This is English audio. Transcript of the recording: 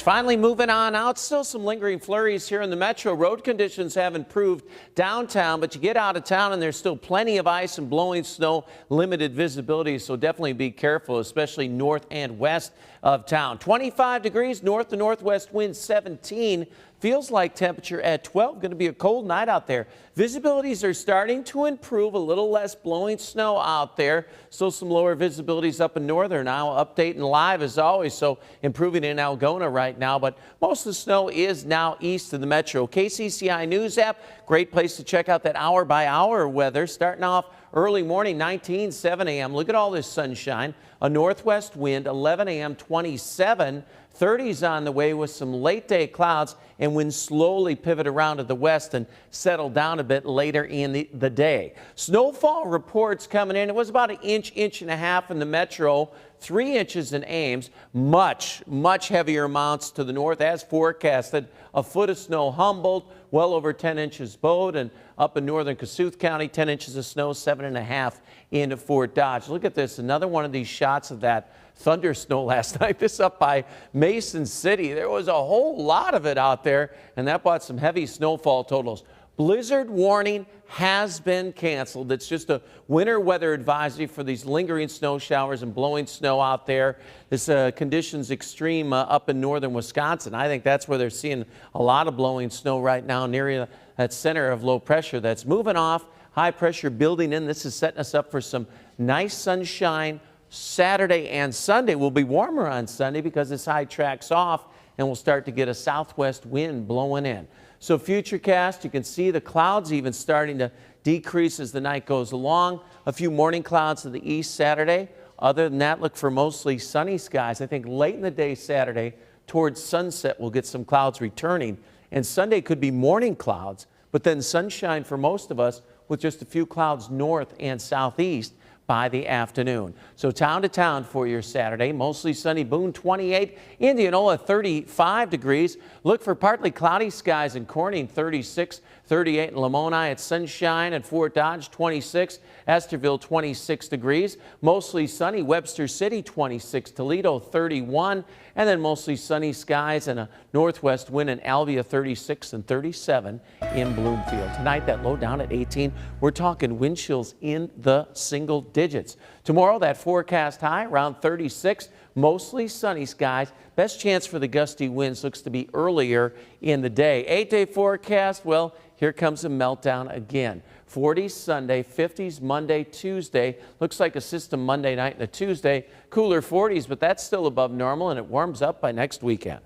finally moving on out. Still some lingering flurries here in the metro. Road conditions have improved downtown, but you get out of town and there's still plenty of ice and blowing snow, limited visibility. So definitely be careful, especially north and west of town. 25 degrees, north to northwest winds 17. Feels like temperature at 12. Going to be a cold night out there. Visibilities are starting to improve. A little less blowing snow out there. Still some lower visibilities up in northern. Now updating live as always. So improving in Algona right now. But most of the snow is now east of the metro. KCCI News app. Great place to check out that hour by hour weather. Starting off early morning, 19, 7 a.m. Look at all this sunshine. A northwest wind, 11 a.m., 27. 30s on the way with some late day clouds, and winds slowly pivot around to the west and settle down a bit later in the day. Snowfall reports coming in. It was about an inch and a half in the metro, 3 inches in Ames. Much heavier amounts to the north as forecasted. A foot of snow Humboldt, well over 10 inches Bode, and up in northern Kossuth County, 10 inches of snow, 7.5 in Fort Dodge. Look at this, another one of these shots of that thunder snow last night. This up by Mason City. There was a whole lot of it out there, and that brought some heavy snowfall totals. Blizzard warning has been canceled. It's just a winter weather advisory for these lingering snow showers and blowing snow out there. This conditions extreme up in northern Wisconsin. I think that's where they're seeing a lot of blowing snow right now near that center of low pressure that's moving off. High pressure building in. This is setting us up for some nice sunshine. Saturday and Sunday will be warmer on Sunday because this high tracks off and we'll start to get a southwest wind blowing in. So futurecast, you can see the clouds even starting to decrease as the night goes along. A few morning clouds to the east Saturday. Other than that, look for mostly sunny skies. I think late in the day Saturday towards sunset we'll get some clouds returning. And Sunday could be morning clouds, but then sunshine for most of us with just a few clouds north and southeast by the afternoon. So town to town for your Saturday. Mostly sunny. Boone 28, Indianola 35 degrees. Look for partly cloudy skies in Corning 36, 38 in Lamoni. It's sunshine at Fort Dodge 26, Esterville 26 degrees. Mostly sunny. Webster City 26, Toledo 31, and then mostly sunny skies and a northwest wind in Alvia 36 and 37 in Bloomfield. Tonight that low down at 18. We're talking wind chills in the single digits. Tomorrow that forecast high around 36, mostly sunny skies. Best chance for the gusty winds looks to be earlier in the day. 8-day forecast, well, here comes a meltdown again. 40s Sunday, 50s Monday, Tuesday. Looks like a system Monday night and a Tuesday. Cooler 40s, but that's still above normal and it warms up by next weekend.